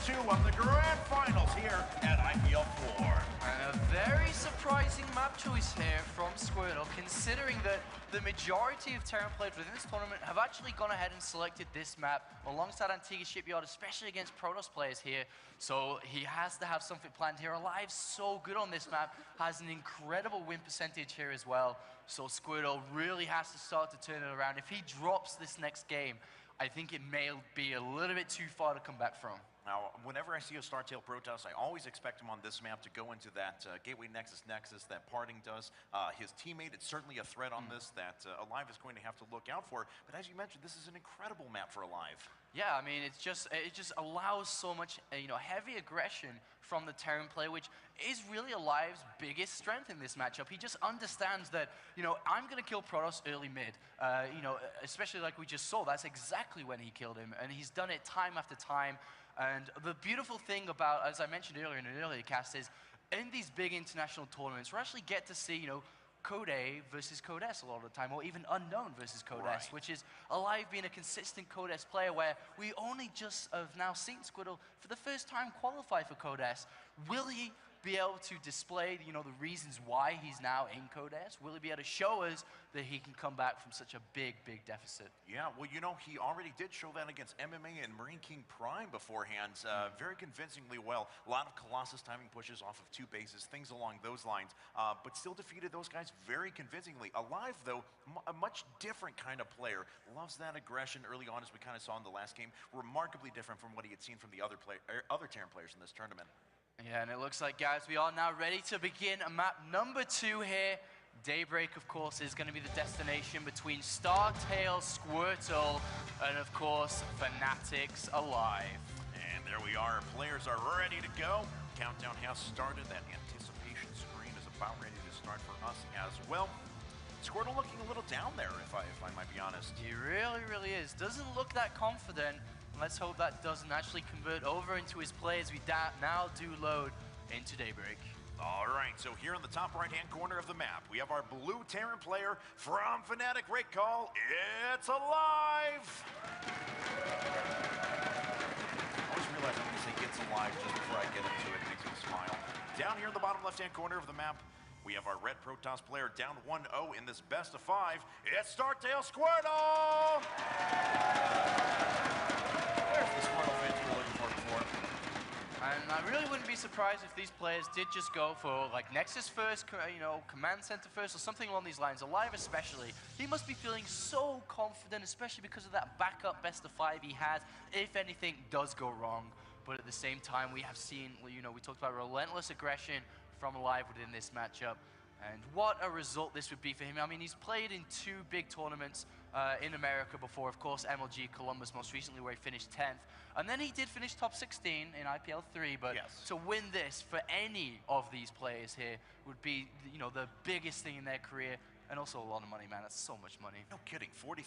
2 of the Grand Finals here at ILP-4. And a very surprising map choice here from Squirtle, considering that the majority of Terran players within this tournament have actually gone ahead and selected this map alongside Antigua Shipyard, especially against Protoss players here. So he has to have something planned here. aLive's so good on this map, has an incredible win percentage here as well. So Squirtle really has to start to turn it around. If he drops this next game, I think it may be a little bit too far to come back from. Now, whenever I see a Startail Protoss, I always expect him on this map to go into that Gateway Nexus that parting does. His teammate, it's certainly a threat on this that aLive is going to have to look out for. But as you mentioned, this is an incredible map for aLive. Yeah, I mean, it just allows so much, heavy aggression from the Terran player, which is really aLive's biggest strength in this matchup. He just understands that, I'm going to kill Protoss early mid. Especially like we just saw, that's exactly when he killed him, and he's done it time after time. And the beautiful thing about, as I mentioned earlier in an earlier cast, is in these big international tournaments, we actually get to see, Code A versus Code S a lot of the time, or even Unknown versus Code S, which is aLive being a consistent Code S player, where we only just have now seen Squirtle for the first time qualify for Code S. Will he be able to display, the reasons why he's now in Code S? Will he be able to show us that he can come back from such a big, big deficit? Yeah, well, he already did show that against MMA and Marine King Prime beforehand, very convincingly well. A lot of Colossus timing pushes off of 2 bases, things along those lines, but still defeated those guys very convincingly. aLive, though, a much different kind of player. Loves that aggression early on, as we kind of saw in the last game. Remarkably different from what he had seen from the other Terran players in this tournament. Yeah, and it looks like, guys, we are now ready to begin map number 2 here. Daybreak, of course, is going to be the destination between StarTale, Squirtle, and, of course, Fanatics aLive. And there we are. Players are ready to go. Countdown has started. That anticipation screen is about ready to start for us as well. Squirtle looking a little down there, if I might be honest. He really, really is. Doesn't look that confident. Let's hope that doesn't actually convert over into his play as we now do load into Daybreak. All right, so here in the top right-hand corner of the map, we have our blue Terran player from Fnatic Rate Call. It's aLive! I always realize I'm going to say it's aLive just before I get into it. It makes me smile. Down here in the bottom left-hand corner of the map, we have our red Protoss player down 1-0 in this best of 5. It's StarTale Squirtle! There's the Squirtle fans we were looking for before. And I really wouldn't be surprised if these players did just go for like Nexus first, Command Center first, or something along these lines. aLive especially, he must be feeling so confident, especially because of that backup best of 5 he has, if anything does go wrong. But at the same time, we have seen, we talked about relentless aggression from aLive within this matchup. And what a result this would be for him. I mean, he's played in 2 big tournaments in America before. Of course, MLG Columbus most recently, where he finished 10th. And then he did finish top 16 in IPL-3. But to win this for any of these players here would be, the biggest thing in their career. And also a lot of money, man. That's so much money. No kidding, $40,000.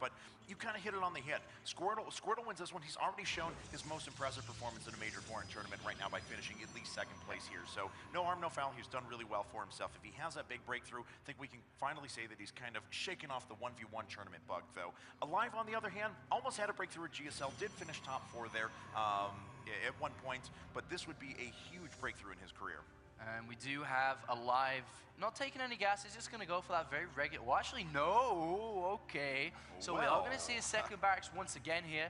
But you kind of hit it on the head. Squirtle wins this one. He's already shown his most impressive performance in a major foreign tournament right now by finishing at least 2nd place here. So no harm, no foul. He's done really well for himself. If he has that big breakthrough, I think we can finally say that he's kind of shaken off the 1v1 tournament bug, though. aLive, on the other hand, almost had a breakthrough at GSL. Did finish top 4 there at one point. But this would be a huge breakthrough in his career. And we do have aLive not taking any gas. He's just going to go for that very regular. Well, actually, no. Okay. So we are going to see a second barracks once again here.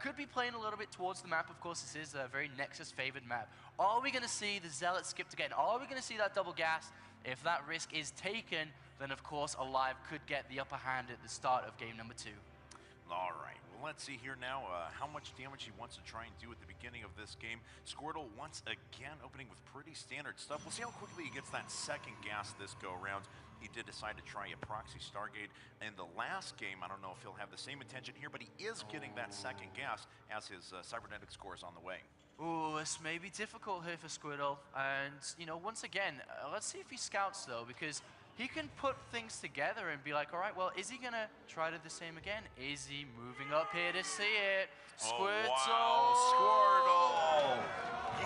Could be playing a little bit towards the map. Of course, this is a very Nexus-favored map. Are we going to see the Zealot skipped again? Are we going to see that double gas? If that risk is taken, then, of course, aLive could get the upper hand at the start of game number 2. All right. Let's see here now how much damage he wants to try and do at the beginning of this game. Squirtle once again opening with pretty standard stuff. We'll see how quickly he gets that second gas this go around. He did decide to try a proxy Stargate in the last game. I don't know if he'll have the same intention here, but he is getting that second gas as his cybernetic score is on the way. Ooh, this may be difficult here for Squirtle. And, once again, let's see if he scouts, though, because he can put things together and be like, all right, well, is he going to try to do the same again? Is he moving up here to see it? Squirtle! Oh, wow, Squirtle!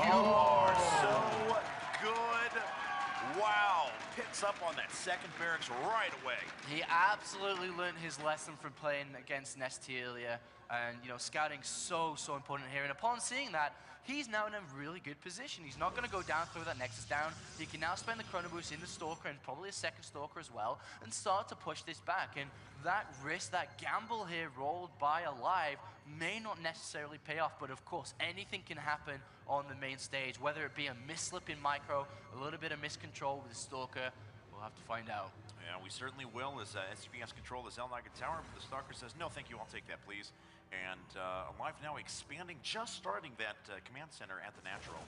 You are so good. Wow. picks up on that second barracks right away. He absolutely learned his lesson from playing against Nestelia, and scouting so important here. And upon seeing that, he's now in a really good position. He's not going to go down, throw that Nexus down. He can now spend the Chrono Boost in the Stalker and probably a second Stalker as well, and start to push this back. And that risk, that gamble here rolled by aLive may not necessarily pay off, but of course, anything can happen on the main stage, whether it be a misslip in micro, a little bit of miscontrol with the Stalker. We'll have to find out. Yeah, we certainly will, as SCV has control of the Zelnaga Tower, but the Stalker says, no, thank you, I'll take that, please. And aLive now expanding, just starting that command center at the Natural.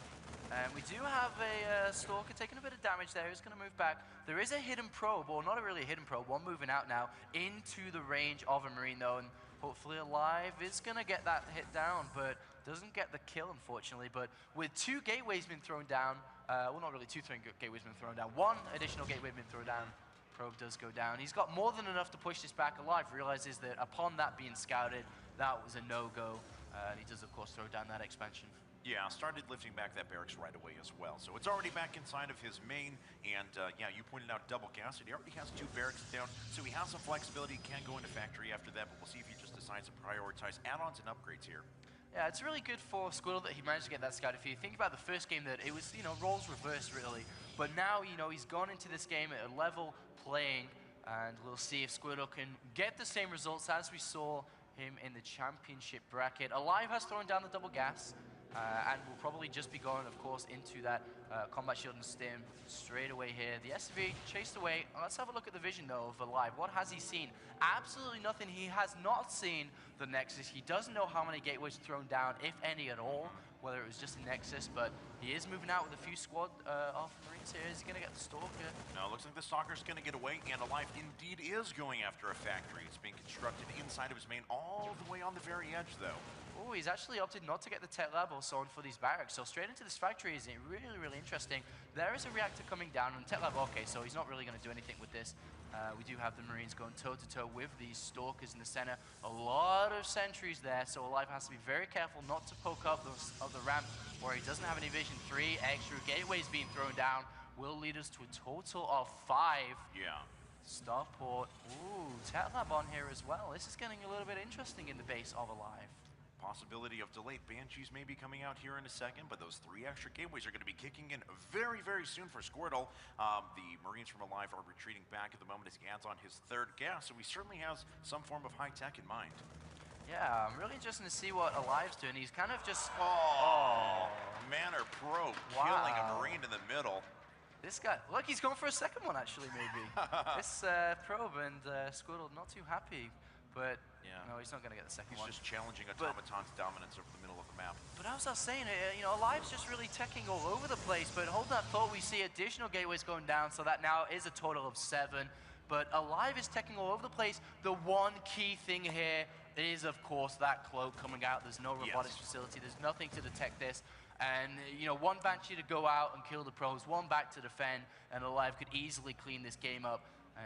And we do have a Stalker taking a bit of damage there. He's going to move back. There is a hidden probe, or not really a hidden probe, one moving out now into the range of a Marine, though. And hopefully aLive is going to get that hit down, but doesn't get the kill, unfortunately. But with 2 gateways being thrown down, well, not really 2 gateways being thrown down, 1 additional gateway being thrown down, probe does go down. He's got more than enough to push this back. aLive realizes that upon that being scouted, that was a no-go. And he does, of course, throw down that expansion. Yeah, started lifting back that barracks right away as well. So it's already back inside of his main, and yeah, you pointed out double gas. He already has 2 barracks down, so he has some flexibility. He can go into factory after that, but we'll see if he just decides to prioritize add-ons and upgrades here. Yeah, it's really good for Squirtle that he managed to get that scout. If you think about the first game, that it was, roles reversed, really. But now, he's gone into this game at a level playing, and we'll see if Squirtle can get the same results as we saw him in the championship bracket. aLive has thrown down the double gas, and will probably just be going, of course, into that combat shield and stim straight away here. The SV chased away. Let's have a look at the vision, though, of aLive. What has he seen? Absolutely nothing. He has not seen the Nexus. He doesn't know how many gateways thrown down, if any at all, whether it was just a Nexus, but he is moving out with a few squad of Marines here. Is he going to get the Stalker? No, it looks like the Stalker's going to get away, and aLive indeed is going after a factory. It's being constructed inside of his main, all the way on the very edge, though. Oh, he's actually opted not to get the tech lab or so on for these barracks, so straight into this factory is really interesting. There is a reactor coming down, and tech lab, okay, so he's not really going to do anything with this. We do have the Marines going toe-to-toe with these Stalkers in the center. A lot of sentries there, so aLive has to be very careful not to poke up the ramp where he doesn't have any vision. 3 extra gateways being thrown down will lead us to a total of 5. Yeah. Starport, ooh, tech lab on here as well. This is getting a little bit interesting in the base of aLive. Possibility of delayed Banshees may be coming out here in a second, but those 3 extra gateways are going to be kicking in very soon for Squirtle. The Marines from aLive are retreating back at the moment as he adds on his 3rd gas, so he certainly has some form of high tech in mind. Yeah, I'm really interested to see what aLive's doing. He's kind of just... Manor Probe killing a Marine in the middle. This guy, look, he's going for a second one, actually, maybe. This Probe and Squirtle not too happy. But yeah, no, he's not going to get the second one. He's just challenging Automaton's dominance over the middle of the map. But as I was saying, aLive's just really teching all over the place. But hold that thought, we see additional gateways going down, so that now is a total of 7. But aLive is teching all over the place. The one key thing here is, of course, that cloak coming out. There's no robotics facility. There's nothing to detect this. And, 1 Banshee to go out and kill the pros, 1 back to defend, and aLive could easily clean this game up.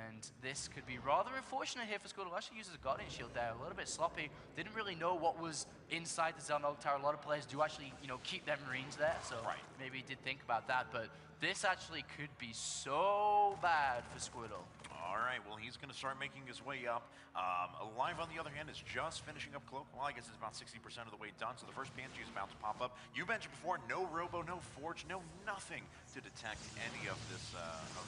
And this could be rather unfortunate here for Squirtle. Actually uses a Guardian Shield there, a little bit sloppy. Didn't really know what was inside the Zelnaga Tower. A lot of players do actually, keep their Marines there, so maybe he did think about that. But this actually could be so bad for Squirtle. All right, well, he's going to start making his way up. aLive, on the other hand, is just finishing up Cloak. Well, I guess it's about 60% of the way done, so the first Banshee is about to pop up. You mentioned before, no Robo, no Forge, no nothing to detect any of this,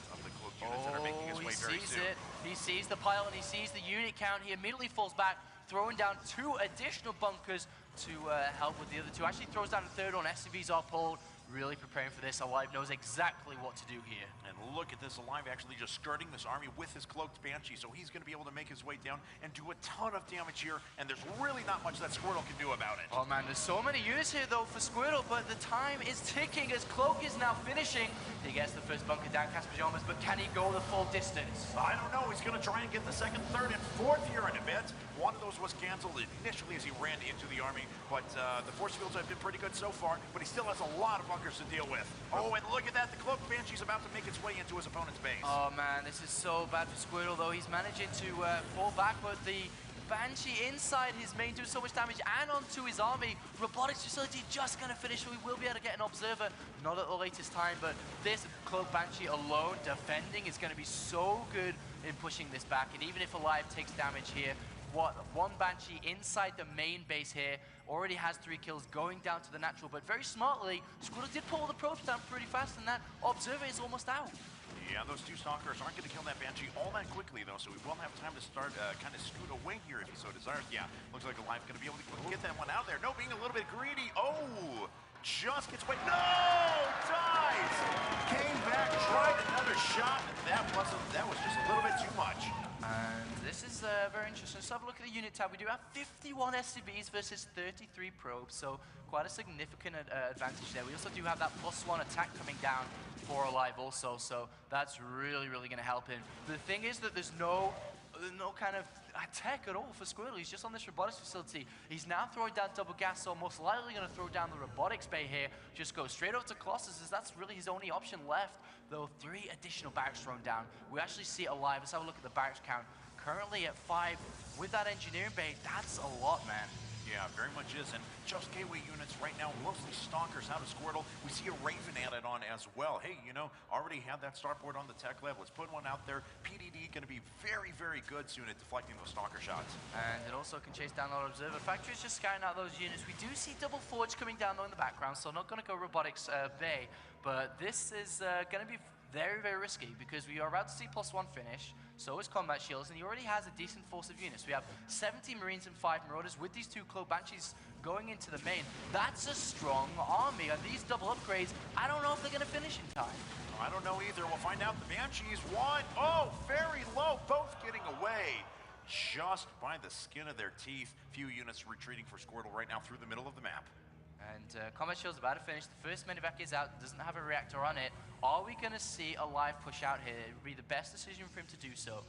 of the Cloak units that are making his way very soon. He sees the pile and he sees the unit count. He immediately falls back, throwing down 2 additional bunkers to help with the other 2. Actually throws down a 3rd one. SCVs are pulled. Really preparing for this. aLive knows exactly what to do here. And look at this, aLive actually just skirting this army with his cloaked Banshee, so he's going to be able to make his way down and do a ton of damage here, and there's really not much that Squirtle can do about it. Oh man, there's so many units here though for Squirtle, but the time is ticking as Cloak is now finishing. He gets the first bunker down, cast pajamas, but can he go the full distance? I don't know, he's going to try and get the 2nd, 3rd, and 4th here in a bit. One of those was canceled initially as he ran into the army, but the force fields have been pretty good so far, but he still has a lot of bunkers to deal with. Oh, and look at that, the Cloaked Banshee's about to make its way into his opponent's base. Oh man, this is so bad for Squirtle though. He's managing to fall back, but the Banshee inside his main doing so much damage and onto his army. Robotics facility just going to finish, so we will be able to get an observer. Not at the latest time, but this Cloak Banshee alone defending is going to be so good in pushing this back. And even if aLive takes damage here, one Banshee inside the main base here already has 3 kills going down to the natural, but very smartly, Squirtle did pull the probes down pretty fast, and that observer is almost out. Yeah, those 2 Stalkers aren't going to kill that Banshee all that quickly, though, so we will have time to start kind of scoot away here if he so desires. Yeah, looks like aLive going to be able to get that one out there. No, being a little bit greedy. Oh, just gets away. No, dies. Came back, tried another shot, and that was just a little bit too much. And this is very interesting. Let's have a look at the unit tab. We do have 51 SCBs versus 33 probes, so quite a significant advantage there. We also do have that +1 attack coming down for aLive also, so that's really, really going to help him. The thing is that there's no kind of attack at all for Squirtle. He's just on this robotics facility. He's now throwing down double gas, so most likely going to throw down the robotics bay here. Just go straight over to Colossus, as that's really his only option left. Though 3 additional barracks thrown down. We actually see it aLive. Let's have a look at the barracks count. Currently at 5 with that engineering bay. That's a lot, man. Yeah, very much is, and just gateway units right now, mostly Stalkers out of Squirtle. We see a Raven added on as well. Hey, you know, already had that starport on the tech lab. Let's put one out there. PDD going to be very, very good soon at deflecting those Stalker shots. And it also can chase down our observer. Factory's just scouting out those units. We do see double forge coming down though in the background, so not going to go robotics bay, but this is going to be very, very risky because we are about to see +1 finish. So is Combat Shields, and he already has a decent force of units. We have 70 Marines and 5 Marauders with these 2 Cloak Banshees going into the main. That's a strong army, and these double upgrades, I don't know if they're going to finish in time. I don't know either. We'll find out. The Banshees won. Oh, very low, both getting away just by the skin of their teeth. Few units retreating for Squirtle right now through the middle of the map. And Combat Shield's about to finish. The first medevac is out, doesn't have a reactor on it. Are we going to see aLive push out here? It would be the best decision for him to do so,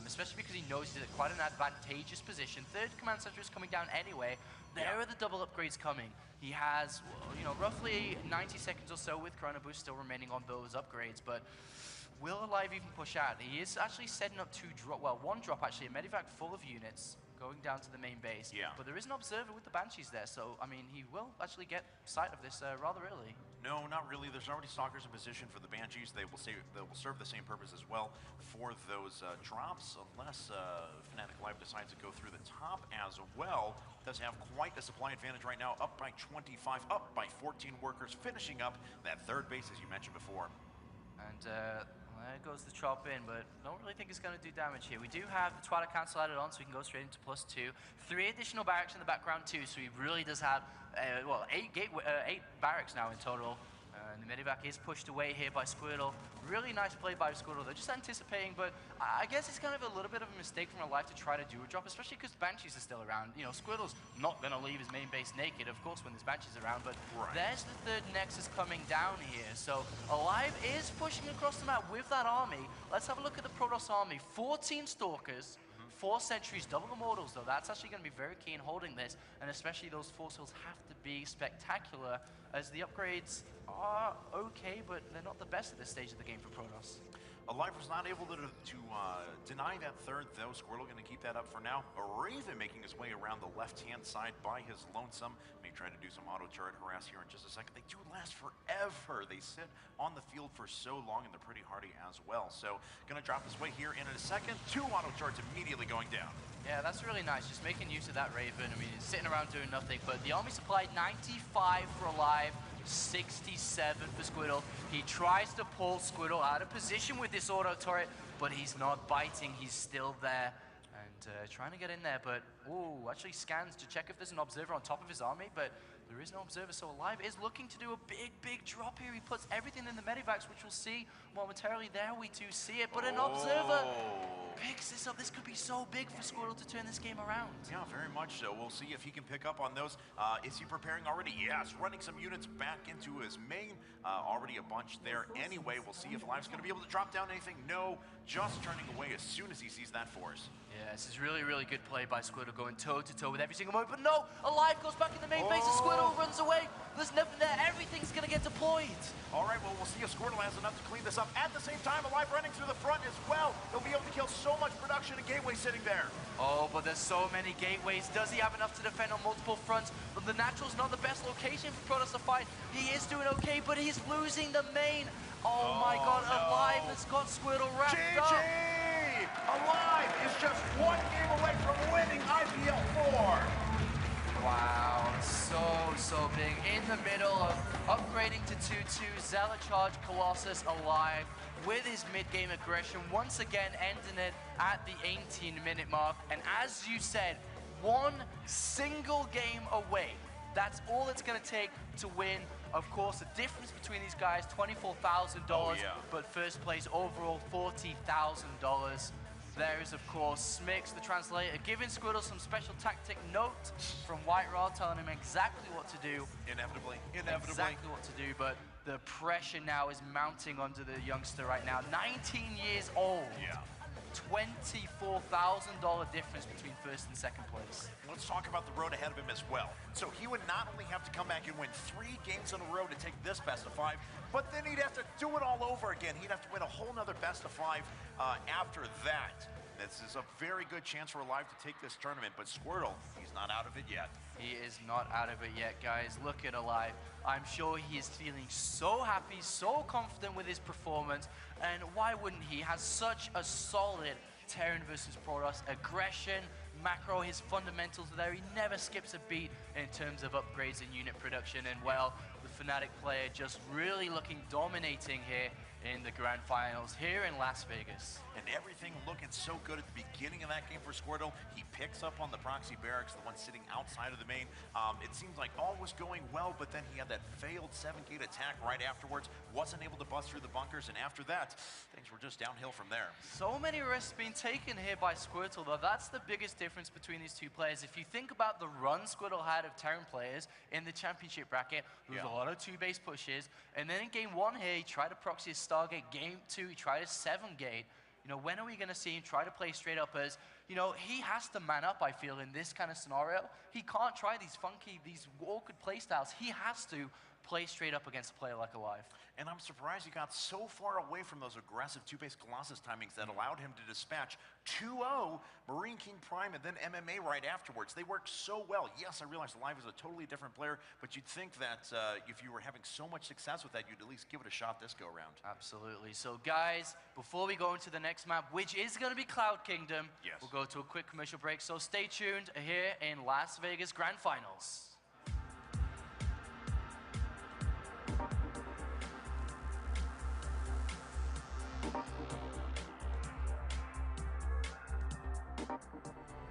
especially because he knows he's at quite an advantageous position. 3rd command center is coming down anyway. There are the double upgrades coming. He has, you know, roughly 90 seconds or so with Chrono Boost still remaining on those upgrades, but will aLive even push out? He is actually setting up 2 drop, well, 1 drop actually, a medevac full of units going down to the main base. Yeah. But there is an observer with the Banshees there, so, I mean, he will actually get sight of this rather early. No, not really. There's already Stalkers in position for the Banshees. They will serve the same purpose as well for those drops, unless Fnatic Live decides to go through the top as well. Does have quite a supply advantage right now, up by 25, up by 14 workers, finishing up that 3rd base, as you mentioned before. And there goes the chop in, but don't really think it's going to do damage here. We do have the Twilight Council added on, so we can go straight into +2. 3 additional barracks in the background too, so he really does have, well, 8 barracks now in total. And the medevac is pushed away here by Squirtle. Really nice play by Squirtle. They're just anticipating, but I guess it's kind of a little bit of a mistake from aLive to try to do a drop, especially because Banshees are still around. You know, Squirtle's not going to leave his main base naked, of course, when there's Banshees around, but there's the 3rd Nexus coming down here. So aLive is pushing across the map with that army. Let's have a look at the Protoss army. 14 Stalkers. 4 sentries, double immortals though. That's actually going to be very key in holding this, and especially those force hills have to be spectacular, as the upgrades are okay, but they're not the best at this stage of the game for Protoss. aLive was not able to deny that 3rd, though. Squirtle going to keep that up for now. A Raven making his way around the left-hand side by his lonesome. May try to do some auto turret harass here in just a second. They do last forever. They sit on the field for so long, and they're pretty hardy as well. So going to drop his way here in a second. 2 auto turrets immediately going down. Yeah, that's really nice. Just making use of that Raven. I mean, he's sitting around doing nothing, but the army supplied 95 for aLive. 67 for Squirtle. He tries to pull Squirtle out of position with this auto turret, but he's not biting. He's still there and trying to get in there, but actually scans to check if there's an observer on top of his army, but there is no observer, so aLive is looking to do a big drop here. He puts everything in the medevacs, which we'll see momentarily. There we do see it, but an observer picks this up. This could be so big for Squirtle to turn this game around. Yeah, very much so. We'll see if he can pick up on those. Is he preparing already? Yes, running some units back into his main. Already a bunch there anyway. We'll see if aLive's going to be able to drop down anything. No, just turning away as soon as he sees that force. Yeah, this is really, really good play by Squirtle, going toe-to-toe with every single moment. But no, aLive goes back in the main base, and Squirtle runs away. There's nothing there. Everything's going to get deployed. All right, well, we'll see if Squirtle has enough to clean this up. At the same time, aLive running through the front as well. He'll be able to kill so much production and gateway sitting there. Oh, but there's so many gateways. Does he have enough to defend on multiple fronts? But the natural's not the best location for Protoss to fight. He is doing okay, but he's losing the main. Oh my God, no. aLive has got Squirtle wrapped up. aLive is just one game away from winning ILP-4. Wow, so big. In the middle of upgrading to 2-2, Zealot Charge Colossus aLive with his mid-game aggression, once again ending it at the 18-minute mark. And as you said, one single game away. That's all it's going to take to win. Of course, the difference between these guys, $24,000, but first place overall, $40,000. There is, of course, Smix, the translator, giving Squirtle some special tactic note from White Rod, telling him exactly what to do. Inevitably. Exactly what to do, but the pressure now is mounting onto the youngster right now. 19 years old. Yeah. $24,000 difference between first and second place. Let's talk about the road ahead of him as well. So he would not only have to come back and win 3 games in a row to take this best of 5, but then he'd have to do it all over again. He'd have to win a whole nother best of 5 after that. This is a very good chance for aLive to take this tournament, but Squirtle, he's not out of it yet. He is not out of it yet, guys. Look at aLive. I'm sure he is feeling so happy, so confident with his performance, and why wouldn't he? He has such a solid Terran versus Protoss aggression, macro, his fundamentals are there. He never skips a beat in terms of upgrades and unit production, and well, the Fnatic player just really looking dominating here in the grand finals here in Las Vegas. And everything looking so good at the beginning of that game for Squirtle. He picks up on the proxy barracks, the one sitting outside of the main. It seems like all was going well, but then he had that failed 7-gate attack right afterwards. Wasn't able to bust through the bunkers, and after that, things were just downhill from there. So many risks being taken here by Squirtle, though. That's the biggest difference between these two players. If you think about the run Squirtle had of Terran players in the championship bracket, there was a lot of 2-base pushes, and then in game 1 here, he tried to proxy his Stargate. Game 2, he tried his 7-gate. You know, when are we going to see him try to play straight up as, you know, he has to man up, I feel, in this kind of scenario. He can't try these funky, these awkward play styles. He has to play straight up against a player like aLive. And I'm surprised he got so far away from those aggressive 2-base Colossus timings that allowed him to dispatch 2-0 Marine King Prime and then MMA right afterwards. They worked so well. Yes, I realize aLive is a totally different player, but you'd think that if you were having so much success with that, you'd at least give it a shot this go around. Absolutely. So guys, before we go into the next map, which is going to be Cloud Kingdom, we'll go to a quick commercial break. So stay tuned here in Las Vegas Grand Finals.